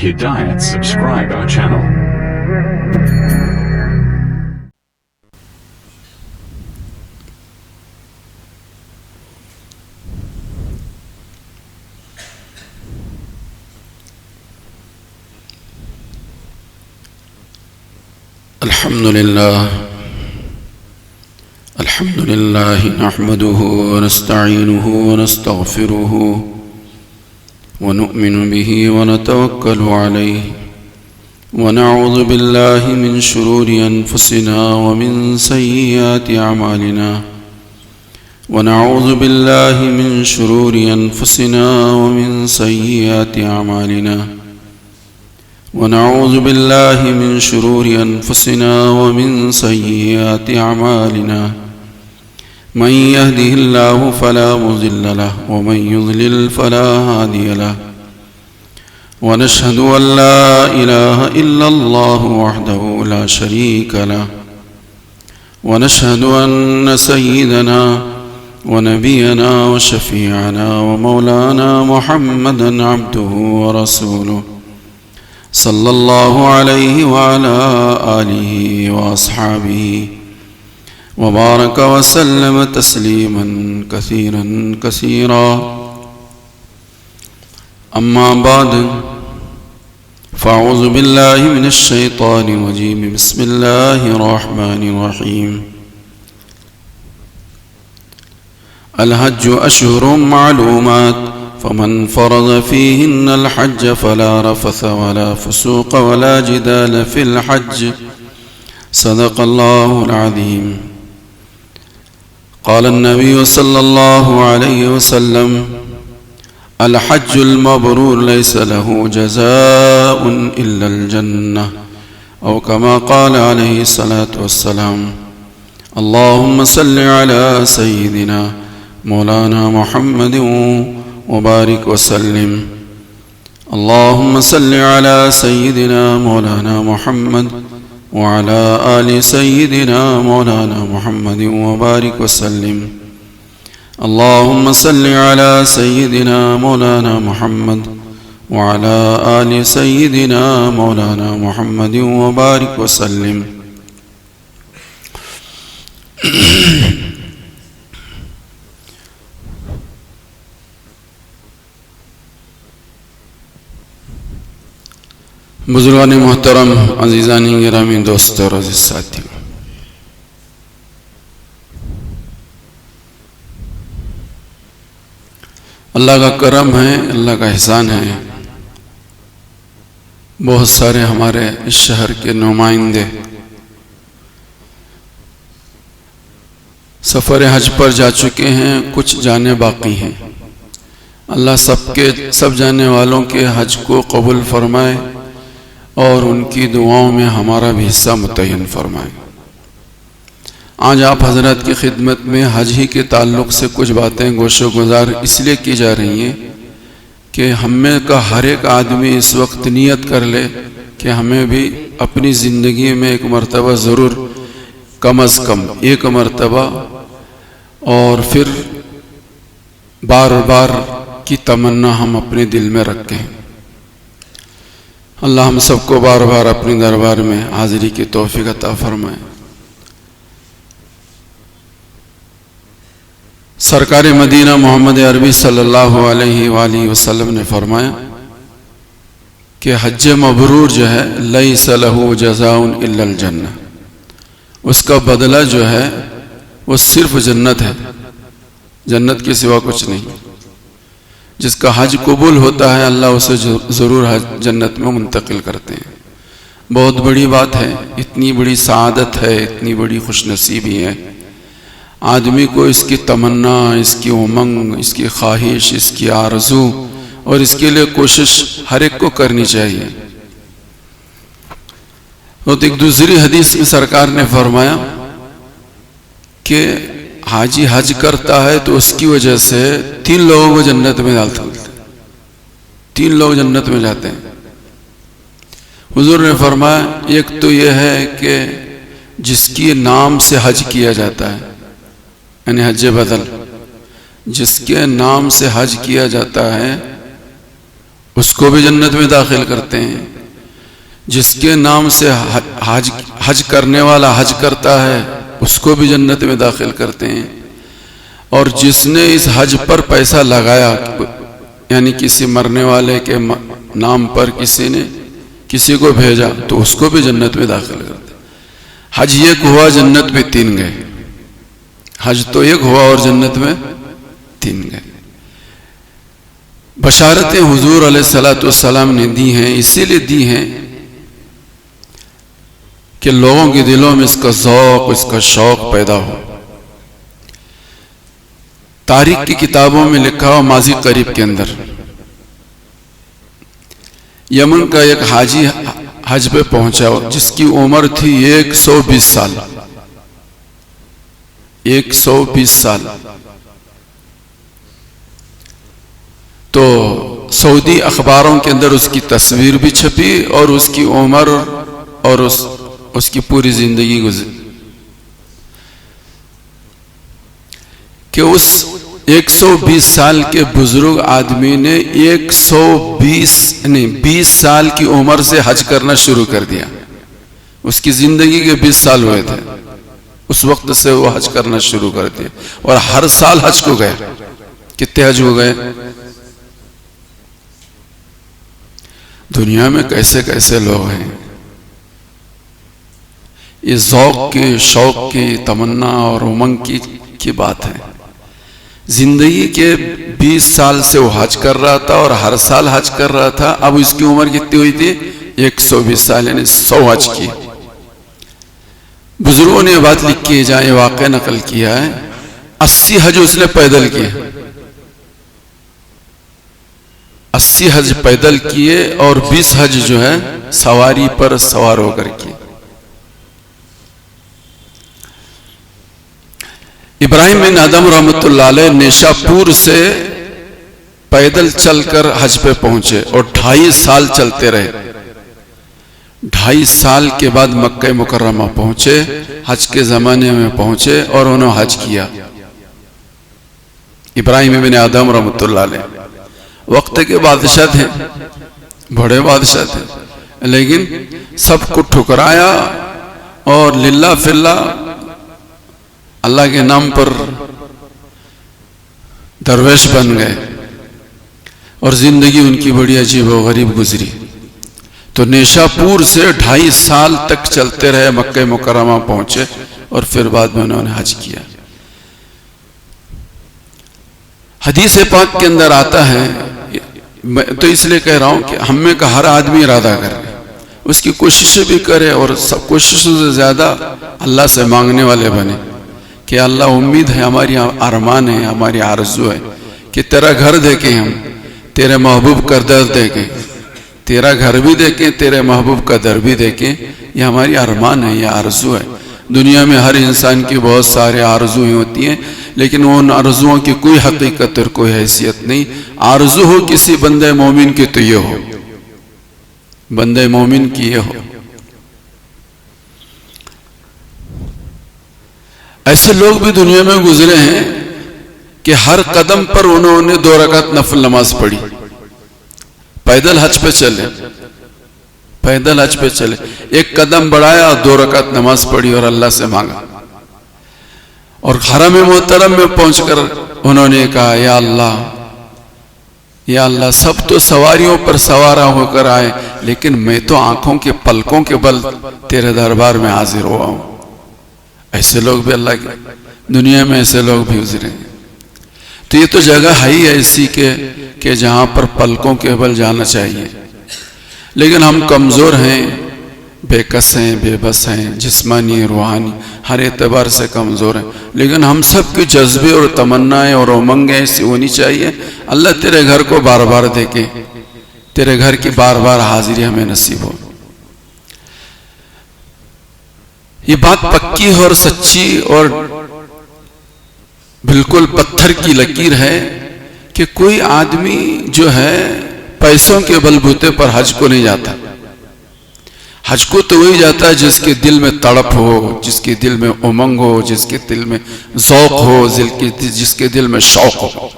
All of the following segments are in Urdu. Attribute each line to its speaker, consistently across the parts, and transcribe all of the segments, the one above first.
Speaker 1: Hidayat, subscribe our channel.
Speaker 2: الحمد لله نحمده ونستعينه ونستغفره ونؤمن به ونتوكل عليه ونعوذ بالله من شرور أنفسنا ومن سيئات أعمالنا ونعوذ بالله من شرور أنفسنا ومن سيئات أعمالنا ونعوذ بالله من شرور أنفسنا ومن سيئات أعمالنا من يهده الله فلا مضل له ومن يضلل فلا هادي له ونشهد أن لا إله إلا الله وحده لا شريك له ونشهد أن سيدنا ونبينا وشفيعنا ومولانا محمدا عبده ورسوله صلى الله عليه وعلى آله وأصحابه وبارك وسلم تسليما كثيرا كثيرا أما بعد فأعوذ بالله من الشيطان الرجيم بسم الله الرحمن الرحيم الحج أشهر معلومات فمن فرض فيهن الحج فلا رفث ولا فسوق ولا جدال في الحج صدق الله العظيم قال النبي صلى الله عليه وسلم الحج المبرور ليس له جزاء إلا الجنة أو كما قال عليه الصلاة والسلام اللهم صل على سيدنا مولانا محمد وبارك وسلم اللهم صل على سيدنا مولانا محمد وعلى آل سيدنا مولانا محمد وبارك وسلم اللهم صل على سيدنا مولانا محمد وعلى آل سيدنا مولانا محمد وبارك وسلم بزرگان محترم، عزیزان گرامی، دوست اور عزیز ساتھیو، اللہ کا کرم ہے، اللہ کا احسان ہے، بہت سارے ہمارے اس شہر کے نمائندے سفر حج پر جا چکے ہیں، کچھ جانے باقی ہیں۔ اللہ سب جانے والوں کے حج کو قبول فرمائے اور ان کی دعاؤں میں ہمارا بھی حصہ متعین فرمائے۔ آج آپ حضرات کی خدمت میں حج ہی کے تعلق سے کچھ باتیں گوش و گزار اس لیے کی جا رہی ہیں کہ ہم میں کا ہر ایک آدمی اس وقت نیت کر لے کہ ہمیں بھی اپنی زندگی میں ایک مرتبہ ضرور، کم از کم ایک مرتبہ، اور پھر بار بار کی تمنا ہم اپنے دل میں رکھیں۔ اللہ ہم سب کو بار بار اپنے دربار میں حاضری کی توفیق عطا فرمائے۔ سرکار مدینہ محمد عربی صلی اللہ علیہ وآلہ وسلم نے فرمایا کہ حج مبرور جو ہے لیس لہ جزاء الا الجنہ، اس کا بدلہ جو ہے وہ صرف جنت ہے، جنت کے سوا کچھ نہیں۔ جس کا حج قبول ہوتا ہے اللہ اسے ضرور جنت میں منتقل کرتے ہیں۔ بہت بڑی بات ہے، اتنی بڑی سعادت ہے، اتنی بڑی خوش نصیبی ہے، آدمی کو اس کی تمنا، اس کی امنگ، اس کی خواہش، اس کی آرزو اور اس کے لیے کوشش ہر ایک کو کرنی چاہیے۔ اور ایک دوسری حدیث میں سرکار نے فرمایا کہ حاجی حج کرتا ہے تو اس کی وجہ سے 3 لوگوں کو جنت میں ڈالتے ہیں، 3 لوگ جنت میں جاتے ہیں۔ حضور نے فرمایا ایک تو یہ ہے کہ جس کی نام سے حج کیا جاتا ہے، یعنی حج بدل، جس کے نام سے حج کیا جاتا ہے اس کو بھی جنت میں داخل کرتے ہیں، جس کے نام سے حج کرنے والا حج کرتا ہے اس کو بھی جنت میں داخل کرتے ہیں، اور جس نے اس حج پر پیسہ لگایا، یعنی کسی مرنے والے کے نام پر کسی نے کسی کو بھیجا تو اس کو بھی جنت میں داخل کرتے ہیں۔ حج ایک ہوا، جنت میں 3 گئے۔ حج تو ایک ہوا اور جنت میں 3 گئے۔ بشارتیں حضور علیہ السلام نے دی ہیں، اسی لیے دی ہیں کہ لوگوں کے دلوں میں اس کا ذوق، اس کا شوق پیدا ہو۔ تاریخ کی کتابوں میں لکھا ہو، ماضی قریب کے اندر یمن کا ایک حاجی حج پہ پہنچا جس کی عمر تھی 120 سال۔ 120 سال۔ تو سعودی اخباروں کے اندر اس کی تصویر بھی چھپی اور اس کی عمر اور اس کی پوری زندگی گزری کہ اس 120 سال کے بزرگ آدمی نے 20 سال کی عمر سے حج کرنا شروع کر دیا۔ اس کی زندگی کے 20 سال ہوئے تھے، اس وقت سے وہ حج کرنا شروع کر دیا اور ہر سال حج کو گئے۔ کتنے حج ہو گئے؟ دنیا میں کیسے کیسے لوگ ہیں۔ یہ ذوق کی، شوق کی، تمنا اور امنگ کی بات ہے۔ زندگی کے 20 سال سے وہ حج کر رہا تھا اور ہر سال حج کر رہا تھا۔ اب اس کی عمر کتنی ہوئی تھی؟ 120 سال، یعنی 100 حج کی۔ بزرگوں نے بات لکھی ہے، جہاں یہ واقعہ نقل کیا ہے، 80 حج اس نے پیدل کیے، 80 حج پیدل کیے اور 20 حج جو ہے سواری پر سوار ہو کر کیے۔ ابراہیم بن ادم رحمۃ اللہ علیہ نیشا پور سے پیدل چل کر حج پہ پہنچے اور 2.5 سال چلتے رہے۔ 2.5 سال کے بعد مکہ مکرمہ پہنچے، حج کے زمانے میں پہنچے اور انہوں نے حج کیا۔ ابراہیم بن ادم رحمۃ اللہ علیہ وقت کے بادشاہ تھے، بڑے بادشاہ تھے، لیکن سب کو ٹھکرایا اور للہ فی اللہ اللہ کے نام پر درویش بن گئے اور زندگی ان کی بڑی عجیب و غریب گزری۔ تو نیشا پور سے 2.5 سال تک چلتے رہے، مکہ مکرمہ پہنچے اور پھر بعد میں انہوں نے حج کیا۔ حدیث پاک کے اندر آتا ہے، میں تو اس لیے کہہ رہا ہوں کہ ہم میں کا ہر آدمی ارادہ کرے، اس کی کوششیں بھی کرے اور سب کوششوں سے زیادہ اللہ سے مانگنے والے بنے کہ اللہ امید ہے، ہماری ارمان ہے، ہماری آرزو ہے کہ تیرا گھر دیکھیں، ہم تیرے محبوب کا در دیکھیں، تیرا گھر بھی دیکھیں، تیرے محبوب کا در بھی دیکھیں۔ یہ ہماری ارمان ہے، یہ آرزو ہے۔ دنیا میں ہر انسان کی بہت سارے آرزویں ہوتی ہیں، لیکن ان آرزوؤں کی کوئی حقیقت اور کوئی حیثیت نہیں۔ آرزو ہو کسی بندے مومن کی تو یہ ہو، بندے مومن کی یہ ہو۔ ایسے لوگ بھی دنیا میں گزرے ہیں کہ ہر قدم پر انہوں نے 2 رکعت نفل نماز پڑھی، پیدل حج پہ چلے، پیدل حج پہ چلے، ایک قدم بڑھایا، 2 رکعت نماز پڑھی اور اللہ سے مانگا، اور حرم محترم میں پہنچ کر انہوں نے کہا، یا اللہ، سب تو سواریوں پر سوارا ہو کر آئے، لیکن میں تو آنکھوں کے پلکوں کے بل تیرے دربار میں حاضر ہوا ہوں۔ ایسے لوگ بھی اللہ کے دنیا میں ایسے لوگ بھی گزرے ہیں۔ تو یہ تو جگہ ہے ہی ایسی کہ جہاں پر پلکوں کے بل جانا چاہیے، لیکن ہم کمزور ہیں، بے کس ہیں، بے بس ہیں، جسمانی روحانی ہر اعتبار سے کمزور ہیں، لیکن ہم سب کے جذبے اور تمنائیں اور امنگیں ایسی ہونی چاہیے، اللہ تیرے گھر کو بار بار دیکھے، تیرے گھر کی بار بار حاضری ہمیں نصیب ہو۔ یہ بات پکی اور سچی اور بالکل پتھر کی لکیر ہے کہ کوئی آدمی جو ہے پیسوں کے بل بوتے پر حج کو نہیں جاتا۔ حج کو تو وہی جاتا ہے جس کے دل میں تڑپ ہو، جس کے دل میں امنگ ہو، جس کے دل میں ذوق ہو، جس کے دل میں شوق ہو۔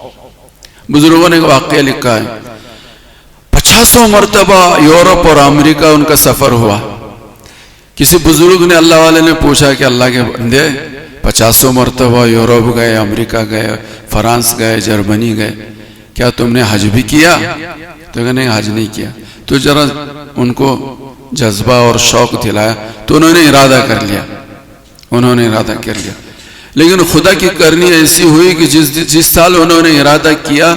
Speaker 2: بزرگوں نے ایک واقعہ لکھا ہے، 50 مرتبہ یورپ اور امریکہ ان کا سفر ہوا۔ کسی بزرگ نے، اللہ والے نے پوچھا کہ اللہ کے بندے 50 مرتبہ یورپ گئے، امریکہ گئے، فرانس گئے، جرمنی گئے، کیا تم نے حج بھی کیا؟ تو کہا نہیں، حج نہیں کیا۔ تو ذرا ان کو جذبہ اور شوق دلایا تو انہوں نے ارادہ کر لیا، لیکن خدا کی کرنی ایسی ہوئی کہ جس سال انہوں نے ارادہ کیا،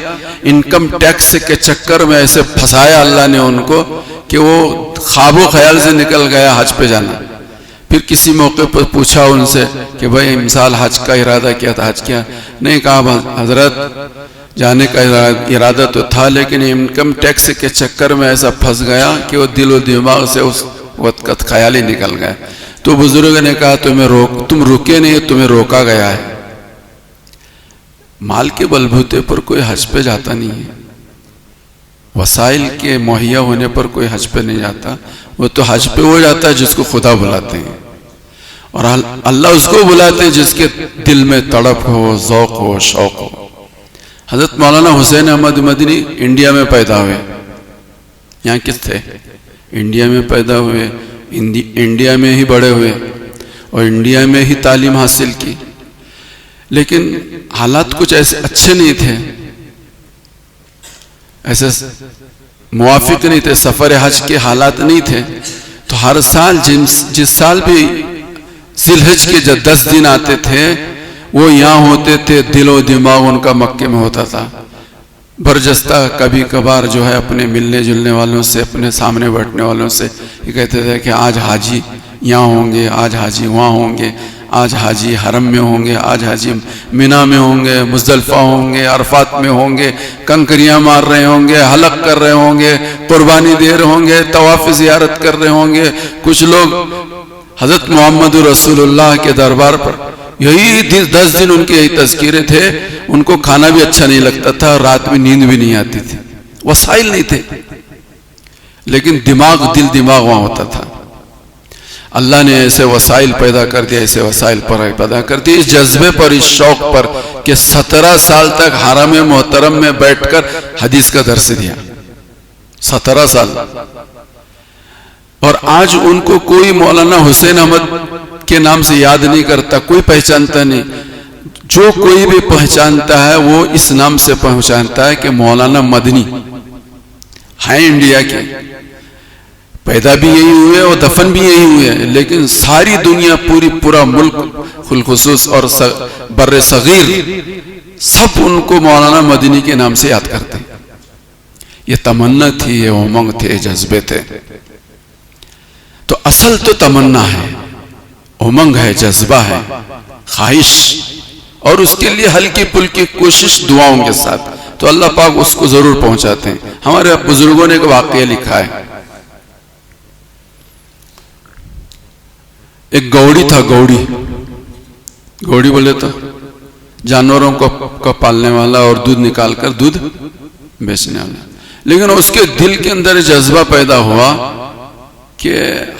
Speaker 2: انکم ٹیکس کے چکر میں ایسے پھنسایا اللہ نے ان کو کہ وہ خواب و خیال سے نکل گیا حج پہ جانا۔ پھر کسی موقع پر پوچھا ان سے کہ بھائی امسال حج کا ارادہ کیا تھا، حج کیا؟ نہیں، کہا حضرت جانے کا ارادہ تو تھا، لیکن انکم ٹیکس کے چکر میں ایسا پھنس گیا کہ وہ دل و دماغ سے اس وقت کا خیال ہی نکل گیا۔ تو بزرگ نے کہا تم رکے نہیں، تمہیں روکا گیا ہے۔ مال کے بلبوتے پر کوئی حج پہ جاتا نہیں ہے، وسائل کے مہیا ہونے پر کوئی حج پہ نہیں جاتا، وہ تو حج پہ وہ جاتا ہے جس کو خدا بلاتے ہیں، اور اللہ اس کو بلاتے ہیں جس کے دل میں تڑپ ہو، ذوق ہو، شوق ہو۔ حضرت مولانا حسین احمد مدنی انڈیا میں پیدا ہوئے، یہاں کس تھے؟ انڈیا میں پیدا ہوئے، انڈیا میں ہی بڑے ہوئے اور انڈیا میں ہی تعلیم حاصل کی، لیکن حالات کچھ ایسے اچھے نہیں تھے، ایسے موافق نہیں تھے، سفر حج کے حالات نہیں تھے۔ تو ہر سال جس سال بھی ذی الحج کے جو 10 دن آتے تھے وہ یہاں ہوتے تھے، دل و دماغ ان کا مکے میں ہوتا تھا۔ برجستہ کبھی کبھار جو ہے اپنے ملنے جلنے والوں سے، اپنے سامنے بیٹھنے والوں سے یہ کہتے تھے کہ آج حاجی یہاں ہوں گے، آج حاجی وہاں ہوں گے، آج حاجی حرم میں ہوں گے، آج حاجی مینا میں ہوں گے، مزدلفہ ہوں گے، عرفات میں ہوں گے، کنکریاں مار رہے ہوں گے، حلق کر رہے ہوں گے، قربانی دے رہے ہوں گے، طواف زیارت کر رہے ہوں گے۔ کچھ لوگ حضرت محمد رسول اللہ کے دربار پر یہی 10 دن ان کے یہی تذکیرے تھے، ان کو کھانا بھی اچھا نہیں لگتا تھا، رات میں نیند بھی نہیں آتی تھی، وسائل نہیں تھے، لیکن دل دماغ وہاں ہوتا تھا۔ اللہ نے ایسے وسائل پیدا کر دیا، ایسے وسائل پیدا کر دیا، اس جذبے پر، اس شوق پر کہ 17 سال تک حرم محترم میں بیٹھ کر حدیث کا درس دیا، 17 سال۔ اور آج ان کو کوئی مولانا حسین احمد کے نام سے یاد نہیں کرتا، کوئی پہچانتا نہیں۔ جو کوئی بھی پہچانتا ہے وہ اس نام سے پہچانتا ہے کہ مولانا مدنی ہیں، انڈیا کے، پیدا بھی یہی ہوئے اور دفن بھی یہی ہوئے، لیکن ساری دنیا، پورا ملک خصوص اور بر صغیر سب ان کو مولانا مدنی کے نام سے یاد کرتے ہیں۔ یہ تمنا تھی، یہ امنگ تھے، جذبے تھے۔ تو اصل تو تمنا ہے، امنگ ہے، جذبہ ہے، خواہش، اور اس کے لیے ہلکی پھلکی کوشش دعاؤں کے ساتھ، تو اللہ پاک اس کو ضرور پہنچاتے ہیں۔ ہمارے بزرگوں نے ایک واقعہ لکھا ہے، ایک گوڑی تھا، گوڑی بولے تو جانوروں کو پالنے والا اور دودھ نکال کر دودھ بیچنے والا، لیکن اس کے دل کے اندر جذبہ پیدا ہوا کہ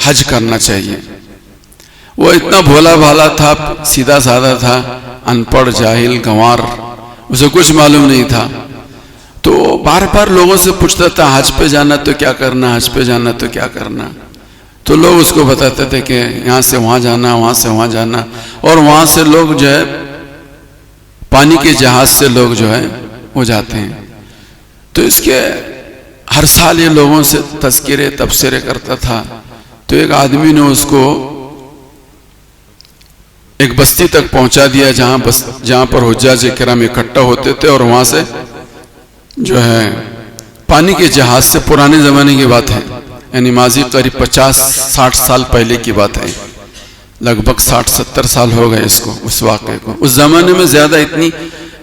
Speaker 2: حج کرنا چاہیے۔ وہ اتنا بھولا بھالا تھا، سیدھا سادہ تھا، ان پڑھ، جاہل، گنوار، اسے کچھ معلوم نہیں تھا، تو بار بار لوگوں سے پوچھتا تھا حج پہ جانا تو کیا کرنا، حج پہ جانا تو کیا کرنا۔ تو لوگ اس کو بتاتے تھے کہ یہاں سے وہاں جانا، وہاں سے وہاں جانا، اور وہاں سے لوگ جو ہے پانی کے جہاز سے لوگ جو ہے وہ جاتے ہیں۔ تو اس کے ہر سال یہ لوگوں سے تذکرے تبصرے کرتا تھا۔ تو ایک آدمی نے اس کو ایک بستی تک پہنچا دیا جہاں پر حجاج کرام اکٹھا ہوتے تھے، اور وہاں سے جو ہے پانی کے جہاز سے، پرانے زمانے کی بات ہے، یعنی ماضی قریب 50-60 سال پہلے کی بات ہے، لگ بھگ 60-70 سال ہو گئے اس واقعے کو۔ اس زمانے میں زیادہ اتنی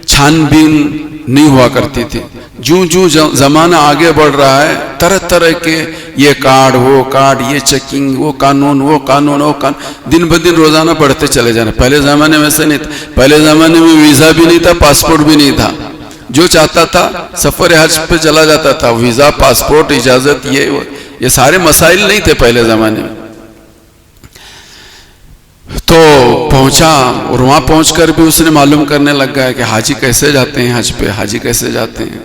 Speaker 2: چھان بین نہیں ہوا کرتی تھی۔ جو زمانہ آگے بڑھ رہا ہے، طرح طرح کے یہ کارڈ، وہ کارڈ، یہ چیکنگ، وہ قانون، دن بدن روزانہ بڑھتے چلے جانا۔ پہلے زمانے میں ایسا نہیں تھا، پہلے زمانے میں ویزا بھی نہیں تھا، پاسپورٹ بھی نہیں تھا، جو چاہتا تھا سفر حج پہ چلا جاتا تھا، ویزا، پاسپورٹ، اجازت، یہ سارے مسائل نہیں تھے پہلے زمانے میں۔ تو پہنچا اور وہاں پہنچ کر بھی اس نے معلوم کرنے لگ گیا کہ حاجی کیسے جاتے ہیں حج پہ، حاجی کیسے جاتے ہیں.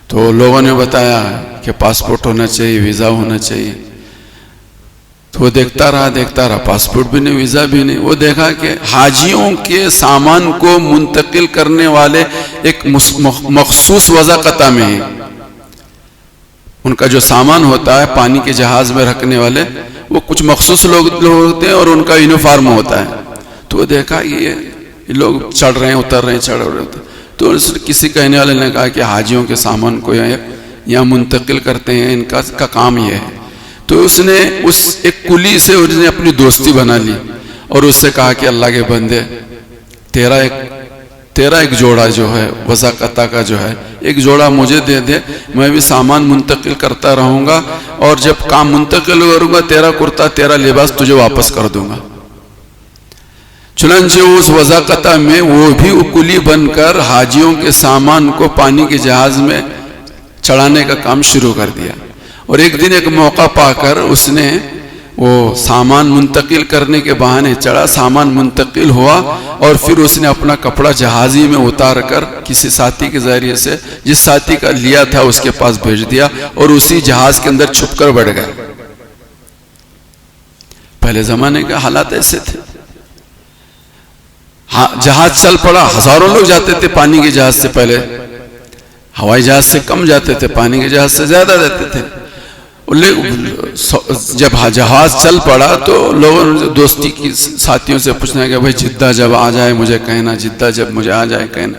Speaker 2: تو لوگوں نے بتایا کہ پاسپورٹ ہونا چاہیے، ویزا ہونا چاہیے. تو وہ دیکھتا رہا، پاسپورٹ بھی نہیں، ویزا بھی نہیں. وہ دیکھا کہ حاجیوں کے سامان کو منتقل کرنے والے ایک مخصوص وضاقتہ میں ہیں. ان کا جو سامان ہوتا ہے پانی کے جہاز میں رکھنے والے، وہ کچھ مخصوص لوگ ہوتے ہیں اور ان کا یونیفارم ہوتا ہے. تو وہ دیکھا یہ لوگ چڑھ رہے ہیں، اتر رہے ہیں، چڑھ رہے ہیں. تو کسی کہنے والے نے کہا کہ حاجیوں کے سامان کو یہاں منتقل کرتے ہیں، ان کا کام یہ ہے. تو اس نے ایک کلی سے اس نے اپنی دوستی بنا لی اور اس سے کہا کہ اللہ کے بندے، تیرا ایک جوڑا جو ہے وضاقتہ کا جو ہے، ایک جوڑا مجھے دے دے، میں بھی سامان منتقل کرتا رہوں گا اور جب کام منتقل کروں گا تیرا کرتا، تیرا لباس تجھے واپس کر دوں گا. چنانچہ اس وضاقتہ میں وہ بھی کلی بن کر حاجیوں کے سامان کو پانی کے جہاز میں چڑھانے کا کام شروع کر دیا. اور ایک دن ایک موقع پا کر اس نے وہ سامان منتقل کرنے کے بہانے چڑھا، سامان منتقل ہوا اور پھر اس نے اپنا کپڑا جہازی میں اتار کر کسی ساتھی کے ذریعے سے جس ساتھی کا لیا تھا اس کے پاس بھیج دیا اور اسی جہاز کے اندر چھپ کر بیٹھ گیا. پہلے زمانے کے حالات ایسے تھے. جہاز چل پڑا، ہزاروں لوگ جاتے تھے پانی کے جہاز سے. پہلے ہوائی جہاز سے کم جاتے تھے، پانی کے جہاز سے زیادہ جاتے تھے. جب جہاز چل پڑا تو لوگوں نے دوستی کی ساتھیوں سے پوچھنا کہ بھائی جدہ جب آ جائے مجھے کہنا، جدہ جب مجھے آ جائے کہنا.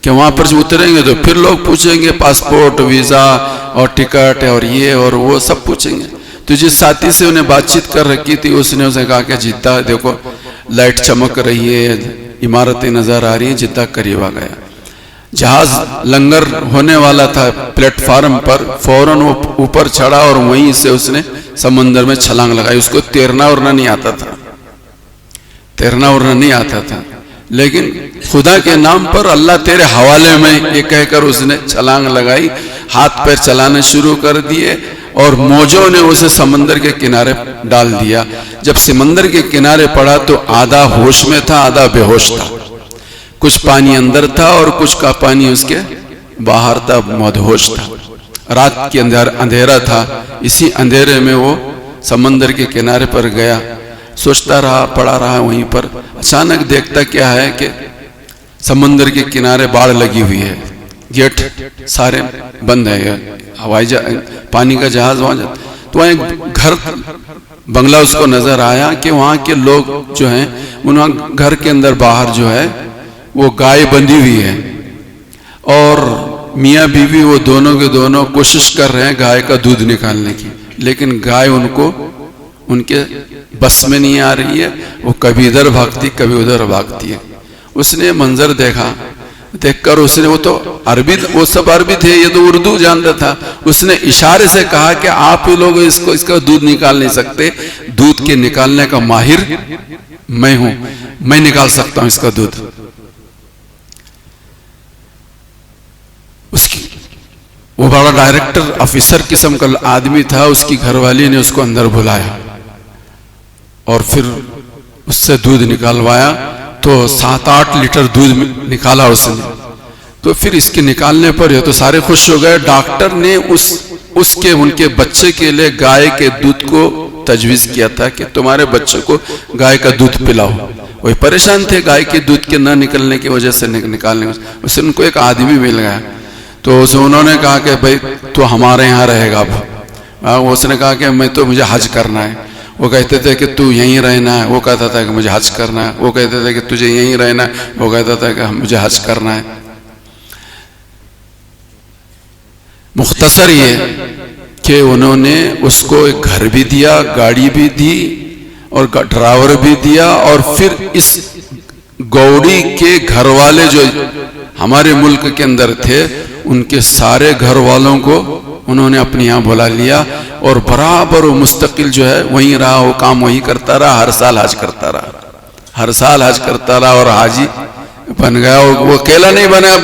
Speaker 2: کہ وہاں پر جو اتریں گے تو پھر لوگ پوچھیں گے پاسپورٹ، ویزا اور ٹکٹ اور یہ اور وہ سب پوچھیں گے. تو جس ساتھی سے انہیں بات چیت کر رکھی تھی اس نے اسے کہا کہ جدہ دیکھو لائٹ چمک رہی ہے، عمارتیں نظر آ رہی ہیں، جدہ قریب آ گیا. جہاز لنگر ہونے والا تھا پلیٹ فارم پر، فوراً وہ اوپر چڑھا اور وہیں سے اس نے سمندر میں چھلانگ لگائی. اس کو تیرنا اورنا نہیں آتا تھا، لیکن خدا کے نام پر اللہ تیرے حوالے میں یہ کہہ کر اس نے چھلانگ لگائی، ہاتھ پیر چلانے شروع کر دیے اور موجوں نے اسے سمندر کے کنارے ڈال دیا. جب سمندر کے کنارے پڑا تو آدھا ہوش میں تھا، آدھا بے ہوش تھا. کچھ پانی اندر تھا اور کچھ کا پانی اس کے باہر تھا، مدہوش تھا. رات کی اندھیرا تھا. اسی اندھیرے میں وہ سمندر کے کنارے پر گیا، سوچتا رہا، پڑا رہا وہیں پر. اچانک دیکھتا کیا ہے کہ سمندر کے کنارے باڑ لگی ہوئی ہے، گیٹ سارے بند ہے، پانی کا جہاز وہاں جاتا. تو وہاں ایک گھر بنگلہ اس کو نظر آیا کہ وہاں کے لوگ جو ہیں انہاں گھر کے اندر باہر جو ہے وہ گائے بندھی ہوئی ہے اور میاں بیوی وہ دونوں کے دونوں کوشش کر رہے ہیں گائے کا دودھ نکالنے کی، لیکن گائے ان کے بس میں نہیں آ رہی ہے. وہ کبھی ادھر بھاگتی کبھی ادھر بھاگتی ہے. اس نے منظر دیکھا، دیکھ کر اس نے وہ سب عربی تھے، یہ تو اردو جانتا تھا. اس نے اشارے سے کہا کہ آپ لوگ اس کا دودھ نکال نہیں سکتے، دودھ کے نکالنے کا ماہر میں ہوں، میں نکال سکتا ہوں اس کا دودھ. وہ بڑا ڈائریکٹر آفیسر قسم کا آدمی تھا. اس کی گھر والی نے اس کو اندر بلایا اور پھر اس سے دودھ نکالوایا. تو 7-8 لیٹر دودھ نکالا اس نے. تو پھر اس کے نکالنے پر یہ تو سارے خوش ہو گئے. ڈاکٹر نے ان کے بچے کے لیے گائے کے دودھ کو تجویز کیا تھا کہ تمہارے بچے کو گائے کا دودھ پلاؤ. وہ پریشان تھے گائے کے دودھ کے نہ نکلنے کی وجہ سے نکالنے. اس نے ان کو ایک آدمی مل گیا. تو انہوں نے کہا کہ بھائی تو ہمارے یہاں رہے گا. اب اس نے کہا کہ مجھے حج کرنا ہے. وہ کہتے تھے کہ تو یہیں رہنا ہے. وہ کہتا تھا کہ مجھے حج کرنا ہے. وہ کہتے تھے کہ تجھے یہیں رہنا ہے. وہ کہتا تھا کہ مجھے حج کرنا ہے. مختصر یہ کہ انہوں نے اس کو ایک گھر بھی دیا، گاڑی بھی دی اور ڈرائیور بھی دیا. اور پھر اس گوڑی کے گھر والے جو ہمارے ملک کے اندر تھے ان کے سارے گھر والوں کو انہوں نے اپنے یہاں بلا لیا اور برابر وہ مستقل جو ہے وہیں رہا. وہ کام وہی کرتا رہا. ہر سال حج کرتا رہا اور حاجی بن گیا. وہ اکیلا نہیں بنا،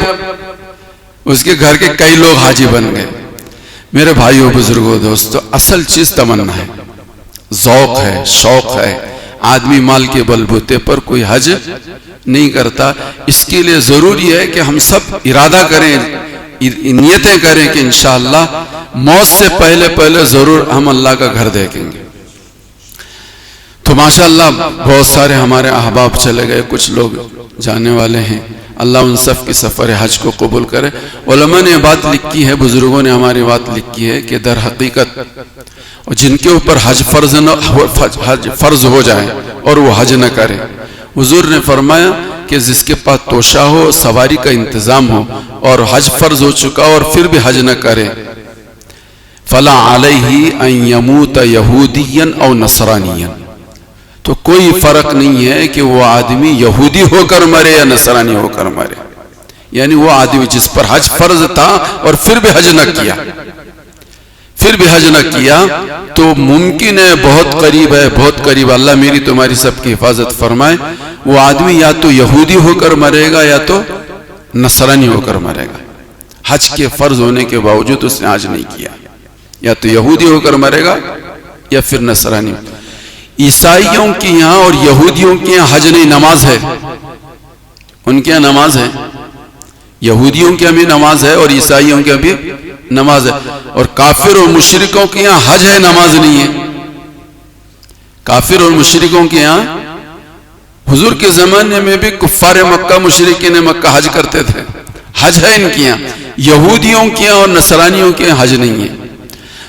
Speaker 2: اس کے گھر کے کئی لوگ حاجی بن گئے. میرے بھائیوں، بزرگوں، دوستو، اصل چیز تمنا ہے، ذوق ہے، شوق ہے. آدمی مال کے بلبوتے پر کوئی حج نہیں کرتا. اس کے لیے ضروری ہے کہ ہم سب ارادہ کریں, نیتیں کریں کہ انشاءاللہ موت سے پہلے ضرور ہم اللہ کا گھر دیکھیں گے. تو ماشاءاللہ بہت سارے ہمارے احباب چلے گئے, کچھ لوگ جانے والے ہیں. اللہ ان سب کی سفر حج کو قبول کرے. علماء نے بات لکھی ہے, بزرگوں نے ہماری بات لکھی ہے کہ در حقیقت جن کے اوپر حج فرض ہو جائے اور وہ حج نہ کرے, حضور نے فرمایا کہ جس کے پاس توشہ ہو, سواری کا انتظام ہو اور حج فرض ہو چکا اور پھر بھی حج نہ کرے, فلا علیہ ان یموت یہودیا او نصرانیا, تو کوئی فرق نہیں ہے کہ وہ آدمی یہودی ہو کر مرے یا نصرانی ہو کر مرے. یعنی وہ آدمی جس پر حج فرض تھا اور پھر بھی حج نہ کیا, تو ممکن ہے, بہت قریب اللہ میری تمہاری سب کی حفاظت فرمائے, وہ آدمی یا تو یہودی ہو کر مرے گا یا تو نصرانی ہو کر مرے گا. حج کے فرض ہونے کے باوجود اس نے حج نہیں کیا, یا تو یہودی ہو کر مرے گا یا پھر نصرانی. عیسائیوں کی یہاں اور یہودیوں کی یہاں حج نہیں, نماز ہے. ان کے یہاں نماز ہے, یہودیوں کے یہاں بھی نماز ہے اور عیسائیوں کے یہاں بھی نماز ہے. اور کافر اور مشرکوں کے یہاں حج ہے, نماز نہیں ہے. کافر اور مشرکوں کے یہاں, حضور کے زمانے میں بھی کفار مکہ, مشرکین مکہ حج کرتے تھے, حج ہے ان کے یہاں. یہودیوں کے یہاں اور نصرانیوں کے یہاں حج نہیں ہے.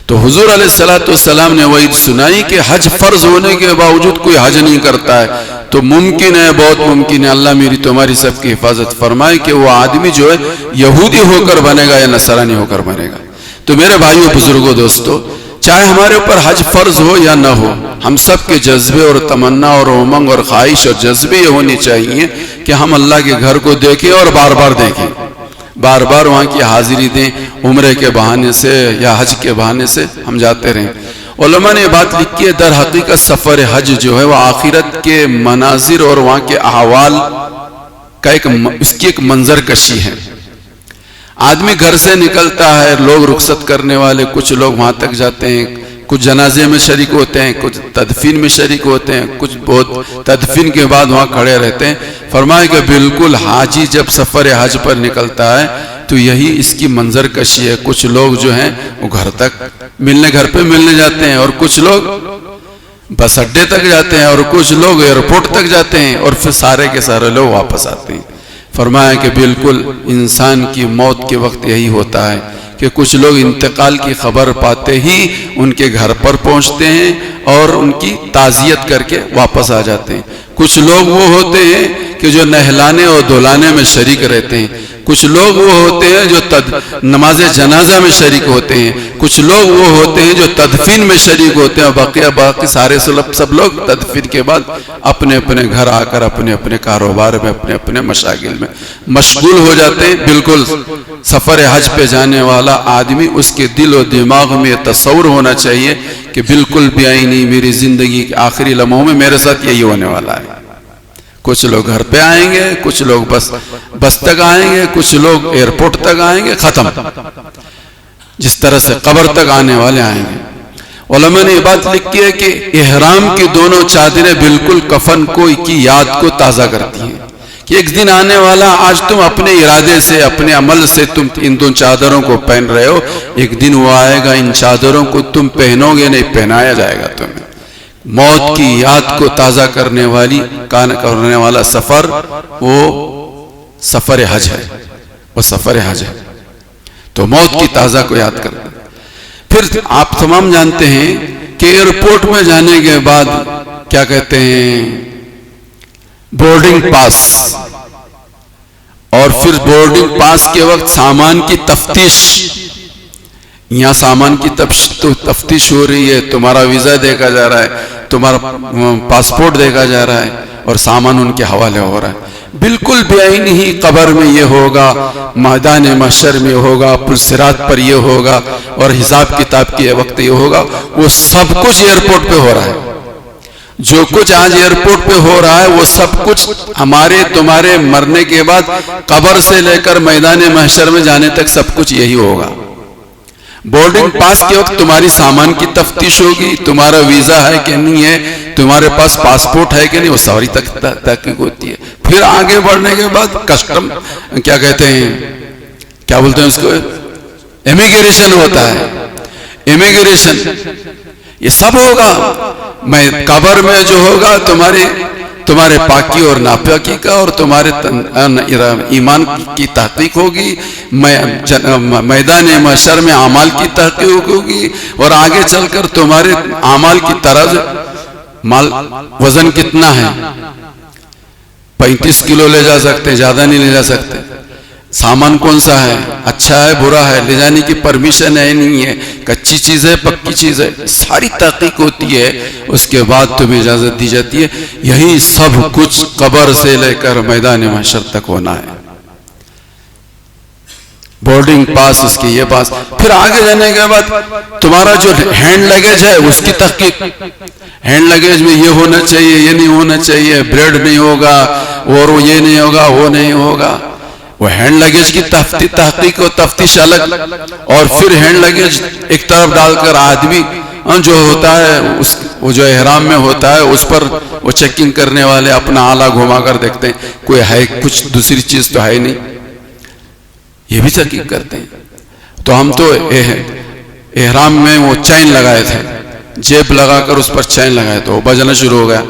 Speaker 2: تو حضور علیہ السلام نے وعید سنائی کہ حج فرض ہونے کے باوجود کوئی حج نہیں کرتا ہے, تو ممکن ہے, بہت ممکن ہے, اللہ میری تمہاری سب کی حفاظت فرمائے کہ وہ آدمی جو ہے یہودی ہو کر بنے گا یا نصرانی ہو کر بنے گا. تو میرے بھائیوں, بزرگوں, دوستو, چاہے ہمارے اوپر حج فرض ہو یا نہ ہو, ہم سب کے جذبے اور تمنا اور امنگ اور خواہش اور جذبے یہ ہونی چاہیے کہ ہم اللہ کے گھر کو دیکھیں اور بار بار دیکھیں, بار بار وہاں کی حاضری دیں. عمرے کے بہانے سے یا حج کے بہانے سے ہم جاتے رہیں. علماء نے بات لکھی ہے, در حقیقت سفر حج جو ہے وہ آخرت کے مناظر اور وہاں کے احوال کا اس کی ایک منظر کشی ہے. آدمی گھر سے نکلتا ہے, لوگ رخصت کرنے والے, کچھ لوگ وہاں تک جاتے ہیں, کچھ جنازے میں شریک ہوتے ہیں, کچھ تدفین میں شریک ہوتے ہیں, کچھ بہت تدفین کے بعد وہاں کھڑے رہتے ہیں. فرمائے کہ بالکل حاجی جب سفر حج پر نکلتا ہے تو یہی اس کی منظر کشی ہے. کچھ لوگ جو ہیں وہ گھر پہ ملنے جاتے ہیں, اور کچھ لوگ بس اڈے تک جاتے ہیں, اور کچھ لوگ ایئرپورٹ تک جاتے ہیں, اور پھر سارے کے سارے لوگ واپس آتے ہیں. فرمایا کہ بالکل انسان کی موت کے وقت یہی ہوتا ہے کہ کچھ لوگ انتقال کی خبر پاتے ہی ان کے گھر پر پہنچتے ہیں اور ان کی تعزیت کر کے واپس آ جاتے ہیں. کچھ لوگ وہ ہوتے ہیں کہ جو نہلانے اور دھلانے میں شریک رہتے ہیں, کچھ لوگ وہ ہوتے ہیں جو نماز جنازہ میں شریک ہوتے ہیں, کچھ لوگ وہ ہوتے ہیں جو تدفین میں شریک ہوتے ہیں, اور باقی سارے سب لوگ تدفین کے بعد اپنے اپنے گھر آ کر اپنے اپنے کاروبار میں, اپنے اپنے مشاغل میں مشغول ہو جاتے ہیں. بالکل سفر حج پہ جانے والا آدمی, اس کے دل و دماغ میں تصور ہونا چاہیے کہ بالکل بھی نہیں, میری زندگی کے آخری لمحوں میں میرے ساتھ یہی ہونے والا ہے. کچھ لوگ گھر پہ آئیں گے, کچھ لوگ بس تک آئیں گے, کچھ لوگ ایئرپورٹ تک آئیں گے, ختم. جس طرح سے قبر تک آنے والے آئیں گے. علماء نے یہ بات لکھی ہے کہ احرام کی دونوں چادریں بالکل کفن کی یاد کو تازہ کرتی ہیں کہ ایک دن آنے والا, آج تم اپنے ارادے سے, اپنے عمل سے تم ان دو چادروں کو پہن رہے ہو, ایک دن وہ آئے گا ان چادروں کو تم پہنو گے نہیں, پہنایا جائے گا تمہیں. موت کی یاد کو تازہ کرنے والا سفر وہ سفر حج ہے, وہ سفر حج ہے. تو موت کی تازہ کو یاد کرنا. پھر آپ تمام جانتے ہیں کہ ایئرپورٹ میں جانے کے بعد کیا کہتے ہیں, بورڈنگ پاس, اور پھر بورڈنگ پاس کے وقت سامان کی تفتیش. یہاں سامان کی تفتیش ہو رہی ہے, تمہارا ویزا دیکھا جا رہا ہے, تمہارا پاسپورٹ دیکھا جا رہا ہے, اور سامان ان کے حوالے ہو رہا ہے. بالکل بے عین ہی قبر میں یہ ہوگا, میدان محشر میں ہوگا, پلصراط پر یہ ہوگا, اور حساب کتاب کے وقت یہ ہوگا. وہ سب کچھ ایئرپورٹ پہ ہو رہا ہے. جو کچھ آج ایئرپورٹ پہ ہو رہا ہے وہ سب کچھ ہمارے تمہارے مرنے کے بعد قبر سے لے کر میدان محشر میں جانے تک سب کچھ یہی ہوگا. بورڈنگ پاس کے وقت تمہاری سامان کی تفتیش ہوگی، تمہارا ویزا ہے کہ نہیں ہے، تمہارے پاس پاسپورٹ ہے کہ نہیں، وہ ساری تحقیق ہوتی ہے. پھر آگے بڑھنے کے بعد کسٹم کیا کہتے ہیں، کیا بولتے ہیں اس کو، امیگریشن ہوتا ہے. امیگریشن یہ سب ہوگا. میں قبر میں جو ہوگا تمہارے پاکی اور ناپاکی کا اور تمہارے ایمان کی تحقیق ہوگی. میدان محشر میں اعمال کی تحقیق ہوگی، اور آگے چل کر تمہارے اعمال کی طرز وزن کتنا ہے، 35 کلو لے جا سکتے، زیادہ نہیں لے جا سکتے. سامان کون سا ہے، اچھا ہے برا ہے، لے جانے کی پرمیشن ہے نہیں ہے، کچی چیز ہے پکی چیز ہے، ساری تحقیق ہوتی ہے. اس کے بعد تمہیں اجازت دی جاتی ہے. یہی سب کچھ قبر سے لے کر میدان محشر تک ہونا ہے. بورڈنگ پاس اس کی یہ پاس. پھر آگے جانے کے بعد تمہارا جو ہینڈ لگیج ہے اس کی تحقیق. ہینڈ لگیج میں یہ ہونا چاہیے، یہ نہیں ہونا چاہیے، بریڈ نہیں ہوگا، اور یہ نہیں ہوگا، وہ نہیں ہوگا. وہ ہینڈ لگیج کی تحقیق و تفتیش الگ. اور پھر ہینڈ لگیج ایک طرف ڈال کر آدمی جو ہوتا ہے وہ جو احرام میں ہوتا ہے اس پر وہ چیکنگ کرنے والے اپنا آلہ گھما کر دیکھتے ہیں کوئی ہے کچھ دوسری چیز تو ہے نہیں، یہ بھی تحقیق کرتے ہیں. تو ہم تو احرام میں وہ چین لگائے تھے، جیب لگا کر اس پر چین لگائے تو وہ بجنا شروع ہو گیا.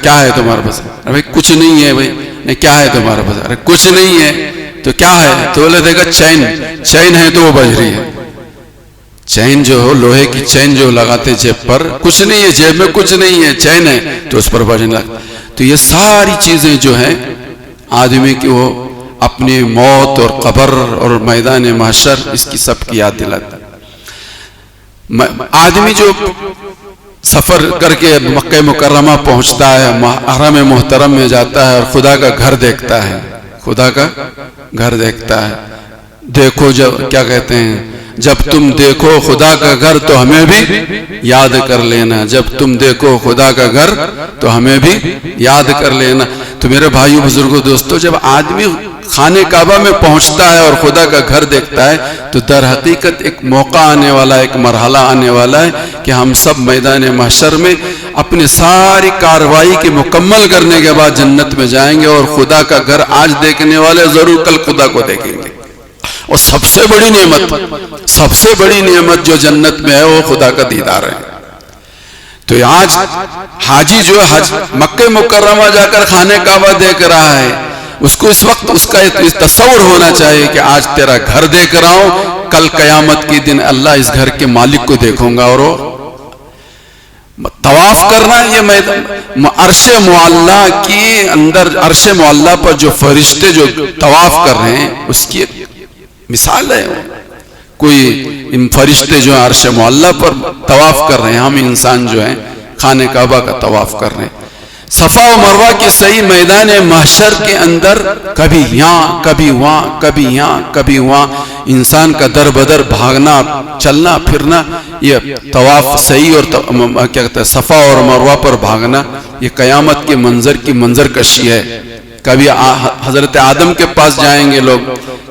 Speaker 2: کیا ہے تمہارے پاس؟ بھائی کچھ نہیں ہے. بھائی نہیں، کیا ہے تمہارے پاس؟ ارے کچھ نہیں ہے. تو کیا ہے؟ تو بولے دیکھا چین ہے تو وہ بج رہی ہے. چین جو ہو لوہے کی چین جو لگاتے جیب پر، کچھ نہیں ہے جیب میں، کچھ نہیں ہے، چین ہے تو اس پر بجنے لگتا. تو یہ ساری چیزیں جو ہیں آدمی کی وہ اپنی موت اور قبر اور میدان محشر اس کی سب کی یاد دلاتا. آدمی جو سفر کر کے مکہ مکرمہ پہنچتا ہے، حرم محترم میں جاتا ہے اور خدا کا گھر دیکھتا ہے، خدا کا گھر دیکھتا ہے. دیکھو جب کیا کہتے ہیں، جب تم دیکھو خدا کا گھر تو ہمیں بھی یاد کر لینا. جب تم دیکھو خدا کا گھر تو ہمیں بھی یاد کر لینا. تو میرے بھائیو بزرگوں دوستو، جب آدمی خانہ کعبہ میں پہنچتا ہے اور خدا کا گھر دیکھتا ہے تو در حقیقت ایک موقع آنے والا ہے، ایک مرحلہ آنے والا ہے کہ ہم سب میدان محشر میں اپنی ساری کارروائی کی مکمل کرنے کے بعد جنت میں جائیں گے، اور خدا کا گھر آج دیکھنے والے ضرور کل خدا کو دیکھیں گے. اور سب سے بڑی نعمت جو جنت میں ہے وہ خدا کا دیدار ہے. تو آج حاجی جو مکہ مکرمہ جا کر خانہ کعبہ دیکھ رہا ہے، اس کو اس وقت اس کا تصور ہونا چاہیے کہ آج تیرا گھر دیکھ رہا ہوں، کل قیامت کے دن اللہ اس گھر کے مالک کو دیکھوں گا. اور طواف کرنا، یہ عرش معلیٰ کے اندر، عرش معلیٰ پر جو فرشتے جو طواف کر رہے ہیں اس کی مثال ہے. کوئی ان فرشتے جو عرش معلیٰ پر طواف کر رہے ہیں، ہم انسان جو ہیں خانہ کعبہ کا طواف کر رہے ہیں. صفا و مروہ کے صحیح میدان محشر کے اندر کبھی یہاں کبھی وہاں، کبھی یہاں کبھی وہاں، انسان کا در بدر بھاگنا چلنا پھرنا، یہ طواف صحیح اور کیا کہتے ہیں صفا اور مروہ پر بھاگنا، یہ قیامت کے منظر کی منظر کشی ہے. کبھی حضرت آدم کے پاس جائیں گے لوگ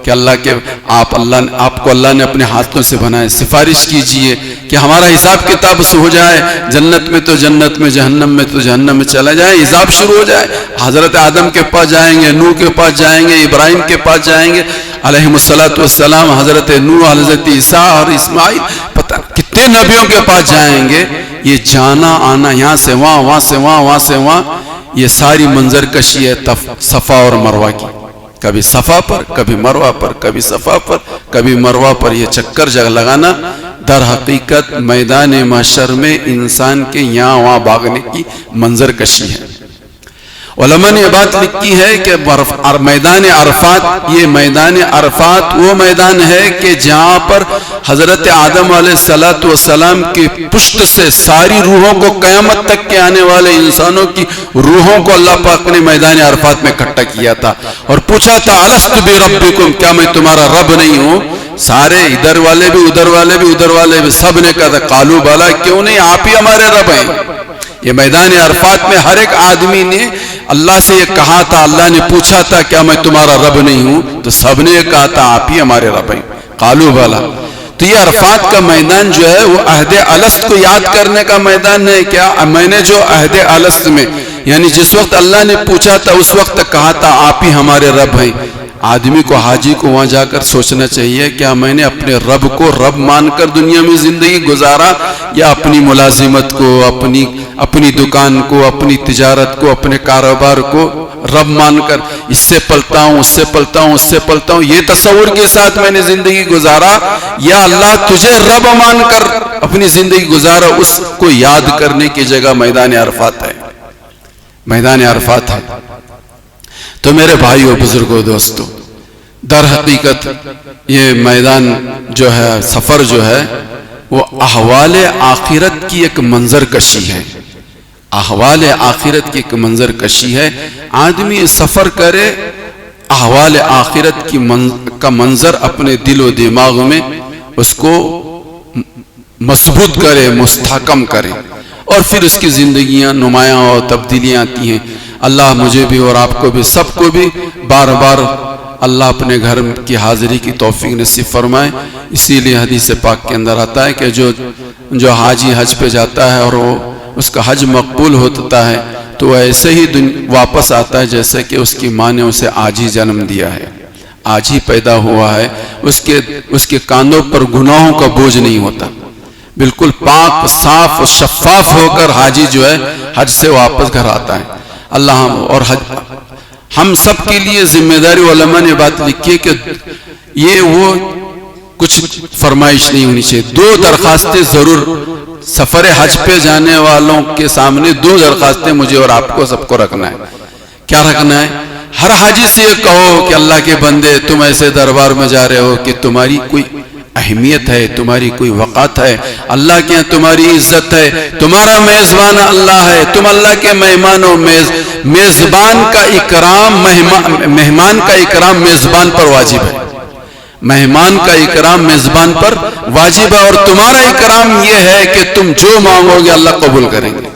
Speaker 2: کہ اللہ کے آپ کو اللہ نے اپنے ہاتھوں سے بنائے، سفارش کیجئے کہ ہمارا حساب کتاب سے ہو جائے، جنت میں تو جنت میں، جہنم میں تو جہنم میں چلا جائے، حساب شروع ہو جائے. حضرت آدم کے پاس جائیں گے، نوح کے پاس جائیں گے، ابراہیم کے پاس جائیں گے علیہم السلام، حضرت نوح، حضرت عیسیٰ اور اسماعیل، پتہ کتنے نبیوں کے پاس جائیں گے. یہ جانا آنا یہاں سے وہاں، وہاں سے وہاں، وہاں سے وہاں، یہ ساری منظر کشی ہے صفا اور مروہ کی. کبھی صفا پر، کبھی مروہ پر، کبھی صفا پر، کبھی مروہ پر، یہ چکر لگانا در حقیقت میدان محشر میں انسان کے یہاں وہاں بھاگنے کی منظر کشی ہے. علماء نے یہ بات لکھی ہے کہ میدان عرفات، یہ میدان عرفات وہ میدان ہے کہ جہاں پر حضرت آدم علیہ السلام کی پشت سے ساری روحوں کو، قیامت تک کے آنے والے انسانوں کی روحوں کو اللہ پاک نے میدان عرفات میں اکٹھا کیا تھا اور پوچھا تھا الست بربکم، کیا میں تمہارا رب نہیں ہوں؟ سارے ادھر والے بھی، ادھر والے بھی، ادھر والے بھی، سب نے کہا تھا قالوا بلا، کیوں نہیں، آپ ہی ہمارے رب ہیں. یہ میدان عرفات میں ہر ایک آدمی نے اللہ سے یہ کہا تھا، اللہ نے پوچھا تھا کیا میں تمہارا رب نہیں ہوں؟ تو سب نے یہ کہا تھا آپ ہی ہمارے رب ہیں، قالوا بلا. تو یہ عرفات کا میدان جو ہے وہ عہد الست کو یاد کرنے کا میدان ہے کیا؟ میں نے جو عہد الست میں یعنی جس وقت اللہ نے پوچھا تھا اس وقت کہا تھا آپ ہی ہمارے رب ہیں، آدمی کو حاجی کو وہاں جا کر سوچنا چاہیے کیا میں نے اپنے رب کو رب مان کر دنیا میں زندگی گزارا، یا اپنی ملازمت کو، اپنی دکان کو، اپنی تجارت کو، اپنے کاروبار کو رب مان کر اس سے پلتا ہوں، اس سے پلتا ہوں، اس سے پلتا ہوں، یہ تصور کے ساتھ میں نے زندگی گزارا، یا اللہ تجھے رب مان کر اپنی زندگی گزارا؟ اس کو یاد کرنے کی جگہ میدان عرفات ہے، میدان عرفات ہے۔ تو میرے بھائیوں، بزرگوں، دوستوں، در حقیقت یہ میدان جو ہے، سفر جو ہے، وہ احوال آخرت کی ایک منظر کشی ہے، احوال آخرت کی ایک منظر کشی ہے۔ آدمی سفر کرے، احوال آخرت کا منظر اپنے دل و دماغ میں اس کو مضبوط کرے، مستحکم کرے، اور پھر اس کی زندگیاں نمایاں اور تبدیلیاں آتی ہیں۔ اللہ مجھے بھی اور آپ کو بھی، سب کو بھی بار بار اللہ اپنے گھر کی حاضری کی توفیق نصیب فرمائے۔ اسی لیے حدیث پاک کے اندر آتا ہے کہ جو حاجی حج پہ جاتا ہے اور اس کا حج مقبول ہوتا ہے تو وہ ایسے ہی واپس آتا ہے جیسے کہ اس کی ماں نے اسے آج ہی جنم دیا ہے، آج ہی پیدا ہوا ہے، اس کے کاندھوں پر گناہوں کا بوجھ نہیں ہوتا، بالکل پاک صاف و شفاف ہو کر حاجی جو ہے حج سے واپس گھر آتا ہے۔ اللہ اور ہم سب کے لیے ذمہ داری، علماء نے بات لکھی ہے کہ یہ وہ کچھ فرمائش نہیں ہونی چاہیے، دو درخواستیں ضرور سفر حج پہ جانے والوں کے سامنے، دو درخواستیں مجھے اور آپ کو سب کو رکھنا ہے۔ کیا رکھنا ہے؟ ہر حاجی سے یہ کہو کہ اللہ کے بندے تم ایسے دربار میں جا رہے ہو کہ تمہاری کوئی اہمیت ہے، تمہاری کوئی وقات ہے، اللہ کے یہاں تمہاری عزت ہے، تمہارا میزبان اللہ ہے، تم اللہ کے مہمان ہو۔ میزبان کا اکرام، مہمان کا اکرام میزبان پر واجب ہے، مہمان کا اکرام میزبان پر واجب ہے، اور تمہارا اکرام یہ ہے کہ تم جو مانگو گے اللہ قبول کریں گے۔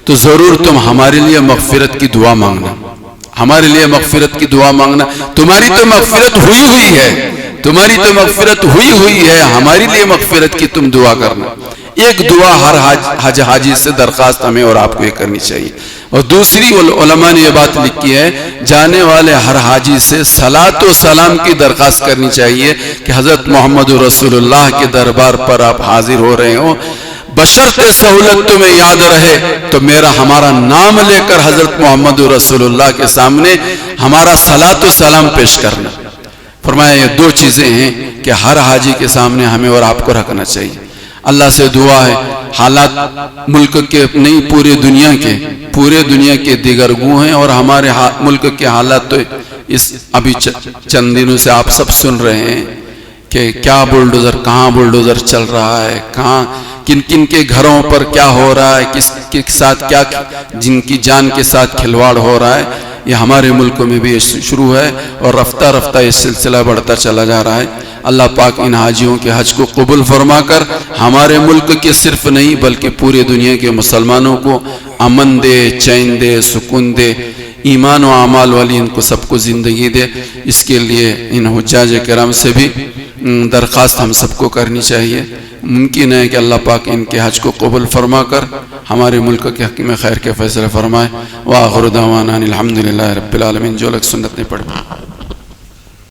Speaker 2: تو ضرور تم ہمارے لیے مغفرت کی دعا مانگنا، ہمارے لیے مغفرت کی دعا مانگنا۔ تمہاری تو مغفرت ہوئی ہے، تمہاری تو مغفرت ہوئی ہے، ہماری لیے مغفرت کی تم دعا کرنا۔ ایک دعا ہر حج حاجی سے درخواست ہمیں اور آپ کو یہ کرنی چاہیے۔ اور دوسری علماء نے یہ بات لکھی ہے، جانے والے ہر حاجی سے صلاۃ و سلام کی درخواست کرنی چاہیے کہ حضرت محمد رسول اللہ کے دربار پر آپ حاضر ہو رہے ہو، بشرط سہولت تمہیں یاد رہے تو ہمارا نام لے کر حضرت محمد رسول اللہ کے سامنے ہمارا صلاۃ و سلام پیش کرنا۔ فرمایا یہ دو چیزیں ہیں کہ ہر حاجی کے سامنے ہمیں اور آپ کو رکھنا چاہیے۔ اللہ سے دعا ہے، حالات ملک کے نہیں پورے دنیا کے دیگر گو ہیں، اور ہمارے ملک کے حالات تو ابھی چند دنوں سے آپ سب سن رہے ہیں کہ کیا کہاں بلڈوزر چل رہا ہے، کہاں کن کے گھروں پر کیا ہو رہا ہے، کس کے ساتھ کیا، جن کی جان کے ساتھ کھلواڑ ہو رہا ہے۔ یہ ہمارے ملک میں بھی شروع ہے اور رفتہ رفتہ یہ سلسلہ بڑھتا چلا جا رہا ہے۔ اللہ پاک ان حاجیوں کے حج کو قبول فرما کر ہمارے ملک کے صرف نہیں بلکہ پورے دنیا کے مسلمانوں کو امن دے، چین دے، سکون دے، ایمان و اعمال والی ان کو سب کو زندگی دے۔ اس کے لیے ان حجاج کرام سے بھی درخواست ہم سب کو کرنی چاہیے۔ ممکن ہے کہ اللہ پاک ان کے حج کو قبول فرما کر ہمارے ملک کے حق میں خیر کے فیصلے فرمائے۔ وآخر دعوانا الحمدللہ رب العالمین۔ جو لوگ سنت نہیں پڑھ